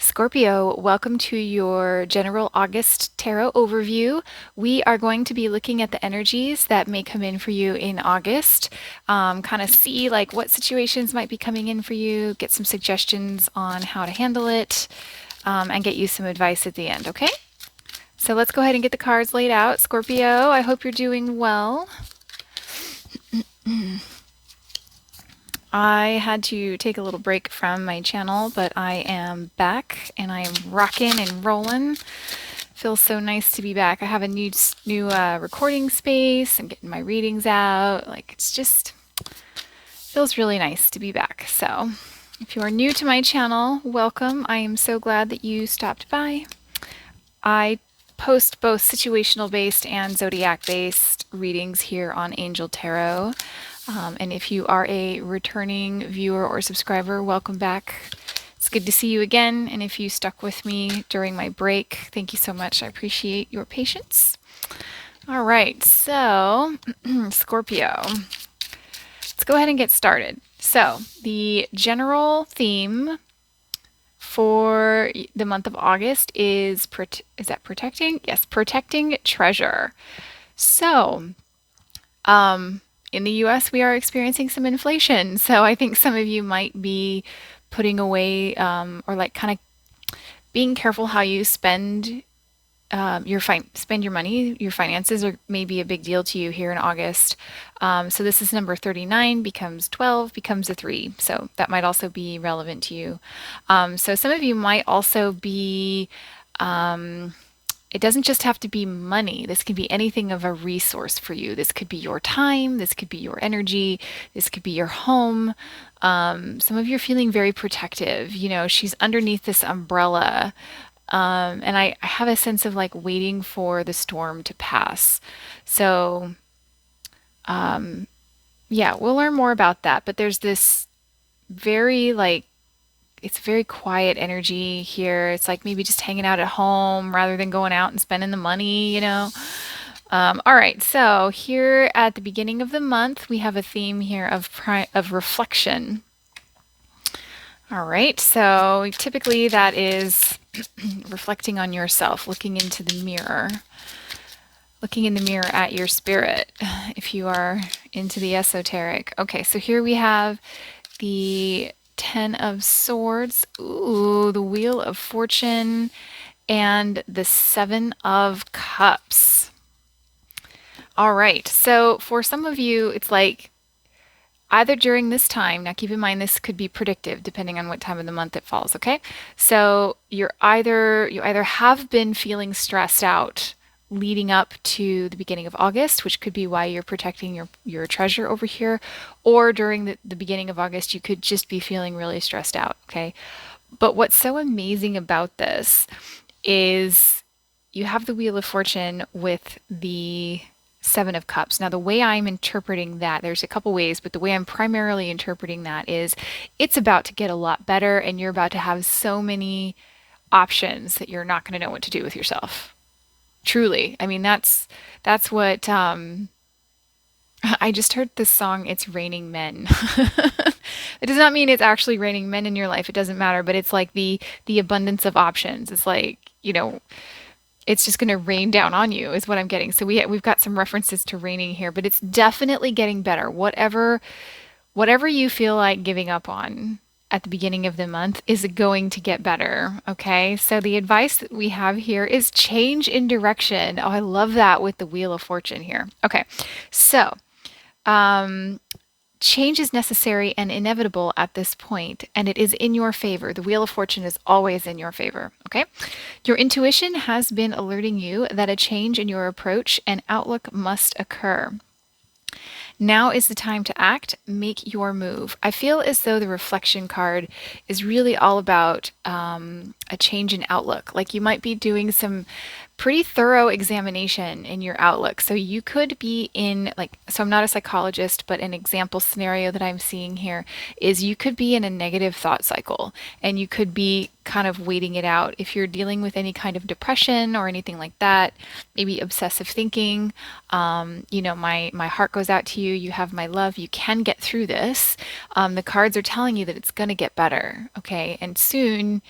Scorpio, welcome to your general August tarot overview. We are going to be looking at the energies that may come in for you in August, kind of see like what situations might be coming in for you, get some suggestions on how to handle it, and get you some advice at the end, okay? So let's go ahead and get the cards laid out. Scorpio, I hope you're doing well. I had to take a little break from my channel, but I am back and I am rocking and rolling. Feels so nice to be back. I have a new recording space and getting my readings out. Like, it's just feels really nice to be back. So if you are new to my channel, welcome. I am so glad that you stopped by. I post both situational based and zodiac based readings here on Angel Tarot. And if you are a returning viewer or subscriber, welcome back. It's good to see you again. And if you stuck with me during my break, thank you so much. I appreciate your patience. All right, so Scorpio, let's go ahead and get started. So the general theme for the month of August is that protecting? Yes, protecting treasure. So, in the US, we are experiencing some inflation. So I think some of you might be putting away or like kind of being careful how you spend spend your money. Your finances are maybe a big deal to you here in August. So this is number 39, becomes 12, becomes a 3. So that might also be relevant to you. So some of you might also be it doesn't just have to be money. This could be anything of a resource for you. This could be your time. This could be your energy. This could be your home. Some of you are feeling very protective. You know, she's underneath this umbrella. And I have a sense of like waiting for the storm to pass. So, yeah, we'll learn more about that. But there's this very like, it's very quiet energy here. It's like maybe just hanging out at home rather than going out and spending the money, you know. All right, so here at the beginning of the month, we have a theme here of reflection. All right, so typically that is reflecting on yourself, looking into the mirror, looking in the mirror at your spirit, if you are into the esoteric. Okay, so here we have the 10 of Swords, ooh, the Wheel of Fortune, and the 7 of Cups. All right, so for some of you, it's like either during this time, now keep in mind this could be predictive depending on what time of the month it falls, okay? So you either have been feeling stressed out leading up to the beginning of August, which could be why you're protecting your treasure over here, or during the beginning of August, you could just be feeling really stressed out, okay? But what's so amazing about this is you have the Wheel of Fortune with the 7 of Cups. Now, the way I'm interpreting that, there's a couple ways, but the way I'm primarily interpreting that is it's about to get a lot better and you're about to have so many options that you're not going to know what to do with yourself. Truly. I mean, that's what I just heard this song, It's Raining Men. It does not mean it's actually raining men in your life. It doesn't matter, but it's like the abundance of options. It's like, you know, it's just going to rain down on you is what I'm getting. So we've got some references to raining here, but it's definitely getting better. Whatever you feel like giving up on at the beginning of the month is going to get better. Okay. So the advice that we have here is change in direction. Oh, I love that with the Wheel of Fortune here. Okay. So, change is necessary and inevitable at this point, and it is in your favor. The Wheel of Fortune is always in your favor, okay? Your intuition has been alerting you that a change in your approach and outlook must occur. Now is the time to act, make your move. I feel as though the reflection card is really all about a change in outlook. Like you might be doing some pretty thorough examination in your outlook. So you could be in so I'm not a psychologist, but an example scenario that I'm seeing here is you could be in a negative thought cycle and you could be kind of waiting it out. If you're dealing with any kind of depression or anything like that, maybe obsessive thinking, my heart goes out to you. You have my love. You can get through this. The cards are telling you that it's going to get better. Okay. And soon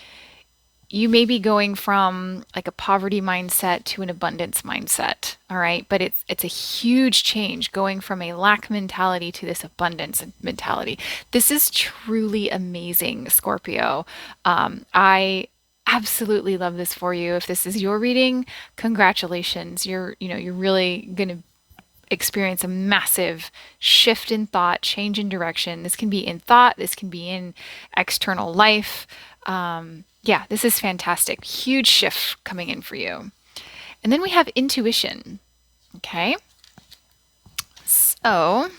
you may be going from like a poverty mindset to an abundance mindset, all right? But it's a huge change going from a lack mentality to this abundance mentality. This is truly amazing, Scorpio. I absolutely love this for you. If this is your reading, congratulations. You're really going to experience a massive shift in thought, change in direction. This can be in thought, this can be in external life. Yeah, this is fantastic. Huge shift coming in for you. And then we have intuition. Okay. So,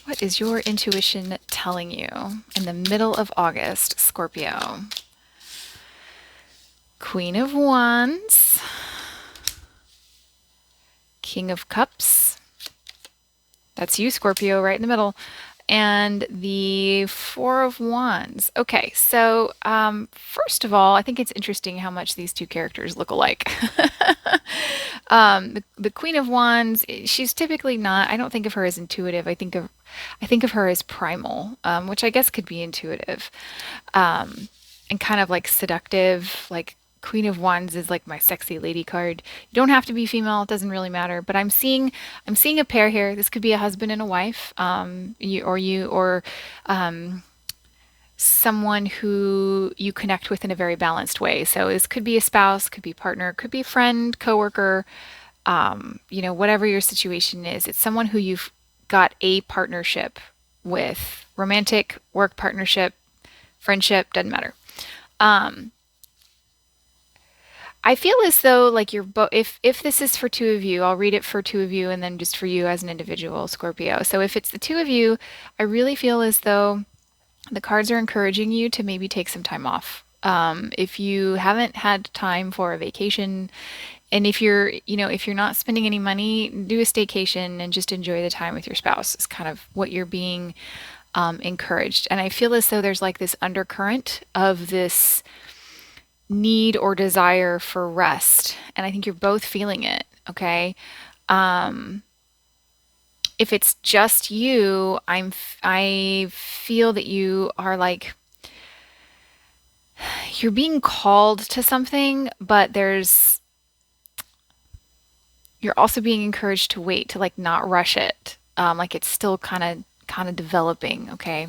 what is your intuition telling you in the middle of August, Scorpio? Queen of Wands, King of Cups. That's you, Scorpio, right in the middle. And the Four of Wands. Okay, so first of all, I think it's interesting how much these two characters look alike. The Queen of Wands, she's typically not. I don't think of her as intuitive. I think of her as primal, which I guess could be intuitive, and kind of like seductive. Like Queen of Wands is like my sexy lady card. You don't have to be female; it doesn't really matter. But I'm seeing a pair here. This could be a husband and a wife, or someone who you connect with in a very balanced way. So this could be a spouse, could be a partner, could be a friend, coworker, whatever your situation is. It's someone who you've got a partnership with, romantic, work partnership, friendship, doesn't matter. I feel as though like you're both. If this is for two of you, I'll read it for two of you, and then just for you as an individual, Scorpio. So if it's the two of you, I really feel as though the cards are encouraging you to maybe take some time off. If you haven't had time for a vacation, and if you're not spending any money, do a staycation and just enjoy the time with your spouse. It's kind of what you're being encouraged. And I feel as though there's like this undercurrent of this need or desire for rest, and I think you're both feeling it. Okay. If it's just you, I feel that you are like you're being called to something, but you're also being encouraged to wait, to like not rush it. Like it's still kind of developing. Okay.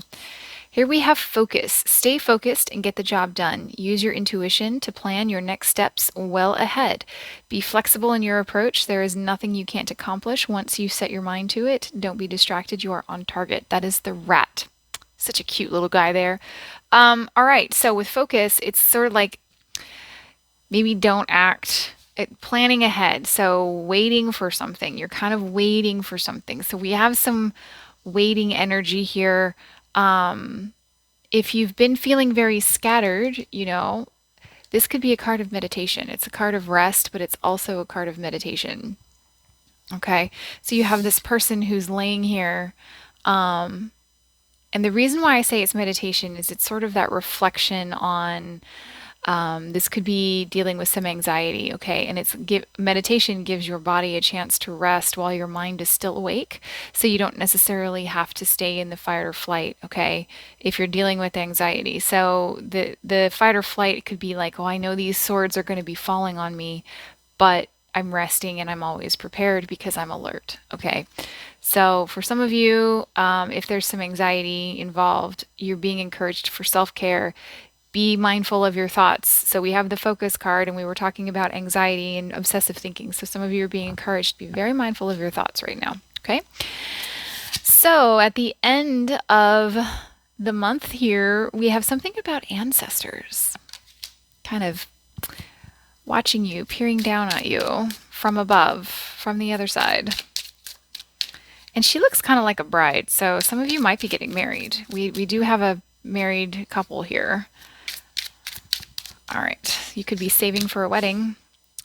Here we have focus. Stay focused and get the job done. Use your intuition to plan your next steps well ahead. Be flexible in your approach. There is nothing you can't accomplish once you set your mind to it. Don't be distracted. You are on target. That is the rat. Such a cute little guy there. All right. So with focus, it's sort of like maybe don't act. Planning ahead. So waiting for something. You're kind of waiting for something. So we have some waiting energy here. If you've been feeling very scattered, this could be a card of meditation. It's a card of rest, but it's also a card of meditation. Okay. So you have this person who's laying here. And the reason why I say it's meditation is it's sort of that reflection on, this could be dealing with some anxiety, okay? And meditation gives your body a chance to rest while your mind is still awake, so you don't necessarily have to stay in the fight or flight, okay? If you're dealing with anxiety, so the fight or flight could be like, oh, I know these swords are going to be falling on me, but I'm resting and I'm always prepared because I'm alert, okay? So for some of you, if there's some anxiety involved, you're being encouraged for self-care. Be mindful of your thoughts. So we have the focus card, and we were talking about anxiety and obsessive thinking. So some of you are being encouraged to be very mindful of your thoughts right now. Okay. So at the end of the month here, we have something about ancestors kind of watching you, peering down at you from above, from the other side. And she looks kind of like a bride. So some of you might be getting married. We do have a married couple here. All right, you could be saving for a wedding.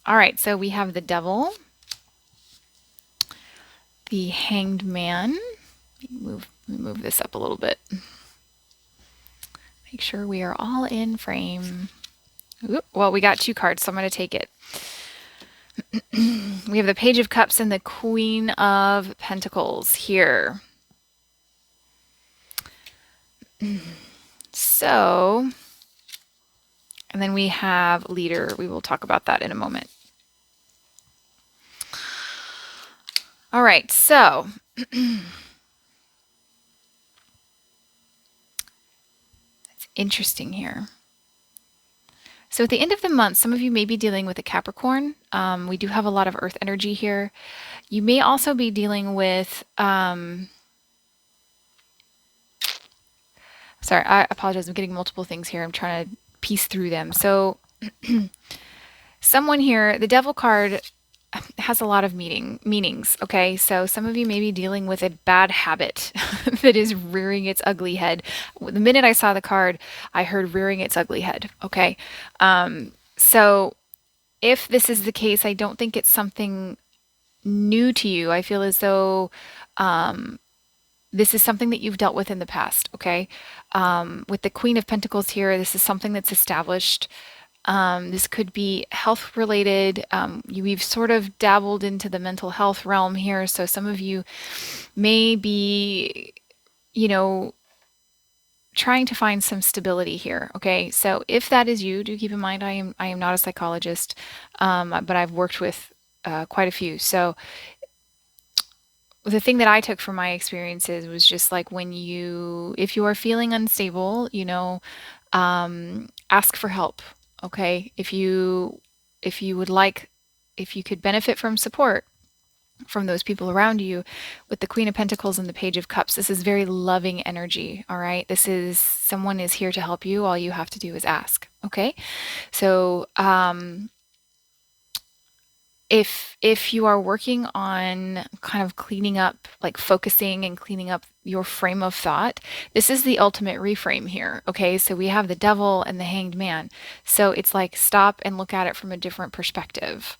All right, so we have the Devil, the Hanged Man. Let me move this up a little bit. Make sure we are all in frame. Oop, well, we got two cards, so I'm going to take it. We have the Page of Cups and the Queen of Pentacles here. So, and then we have leader. We will talk about that in a moment. All right, so it's interesting here. So at the end of the month, some of you may be dealing with a Capricorn. We do have a lot of earth energy here. You may also be dealing with, sorry, I apologize. I'm getting multiple things here. I'm trying to piece through them. So someone here, the devil card has a lot of meanings. Okay. So some of you may be dealing with a bad habit that is rearing its ugly head. The minute I saw the card, I heard rearing its ugly head. Okay. So if this is the case, I don't think it's something new to you. I feel as though this is something that you've dealt with in the past, okay? With the Queen of Pentacles here, this is something that's established. This could be health related. We've sort of dabbled into the mental health realm here. So some of you may be, trying to find some stability here. Okay. So if that is you, do keep in mind, I am not a psychologist, but I've worked with quite a few. So the thing that I took from my experiences was just like if you are feeling unstable, ask for help. Okay. If you could benefit from support from those people around you, with the Queen of Pentacles and the Page of Cups, this is very loving energy. All right. Someone is here to help you. All you have to do is ask. Okay. So, if you are working on kind of cleaning up, like focusing and cleaning up your frame of thought, this is the ultimate reframe here. Okay, so we have the devil and the hanged man. So it's like stop and look at it from a different perspective.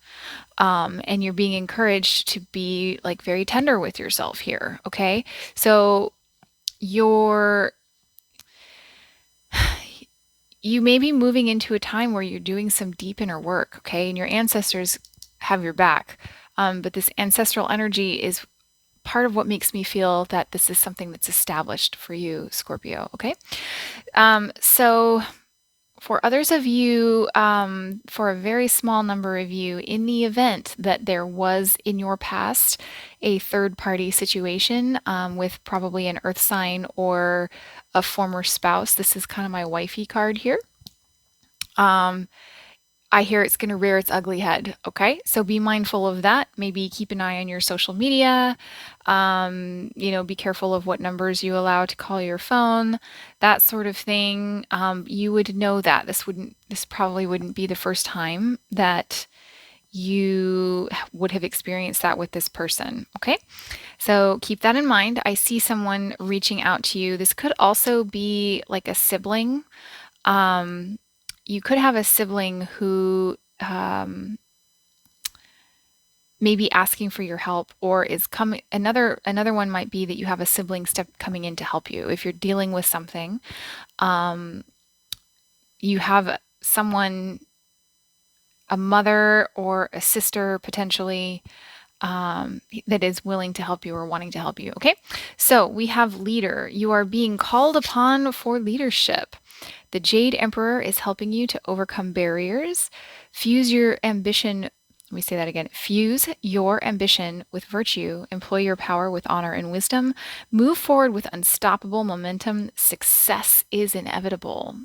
And you're being encouraged to be like very tender with yourself here. Okay, so you may be moving into a time where you're doing some deep inner work. Okay, and your ancestors have your back. But this ancestral energy is part of what makes me feel that this is something that's established for you, Scorpio. Okay. So for others of you, for a very small number of you, in the event that there was in your past a third party situation with probably an earth sign or a former spouse, this is kind of my wifey card here. I hear it's going to rear its ugly head. Okay. So be mindful of that. Maybe keep an eye on your social media. Be careful of what numbers you allow to call your phone, that sort of thing. You would know that this probably wouldn't be the first time that you would have experienced that with this person. Okay. So keep that in mind. I see someone reaching out to you. This could also be like a sibling. You could have a sibling who may be asking for your help, or is coming. Another one might be that you have a sibling coming in to help you. If you're dealing with something, you have someone, a mother or a sister potentially, that is willing to help you or wanting to help you. Okay. So we have leader. You are being called upon for leadership. The Jade Emperor is helping you to overcome barriers. Fuse your ambition. Let me say that again. Fuse your ambition with virtue. Employ your power with honor and wisdom. Move forward with unstoppable momentum. Success is inevitable.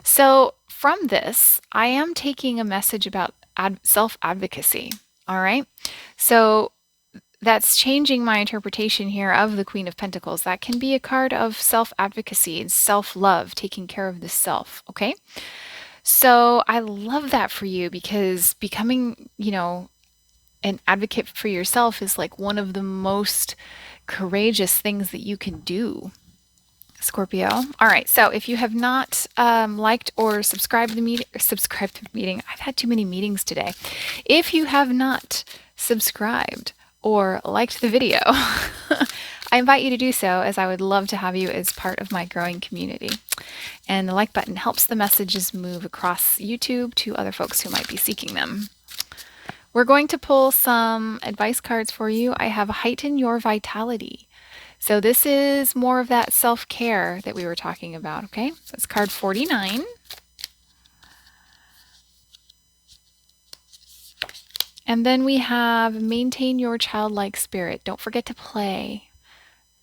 So from this, I am taking a message about self-advocacy. All right. So that's changing my interpretation here of the Queen of Pentacles. That can be a card of self-advocacy and self-love, taking care of the self. Okay. So I love that for you, because becoming, an advocate for yourself is like one of the most courageous things that you can do, Scorpio. All right. So if you have not liked or subscribed to the meeting, I've had too many meetings today. If you have not subscribed or liked the video, I invite you to do so, as I would love to have you as part of my growing community. And the like button helps the messages move across YouTube to other folks who might be seeking them. We're going to pull some advice cards for you. I have heighten your vitality. So this is more of that self-care that we were talking about, okay? That's card 49. And then we have maintain your childlike spirit. Don't forget to play.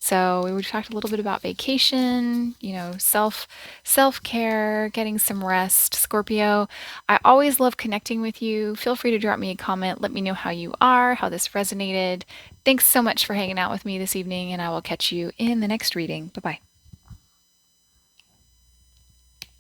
So we talked a little bit about vacation, self-care, getting some rest. Scorpio, I always love connecting with you. Feel free to drop me a comment. Let me know how you are, how this resonated. Thanks so much for hanging out with me this evening, and I will catch you in the next reading. Bye-bye.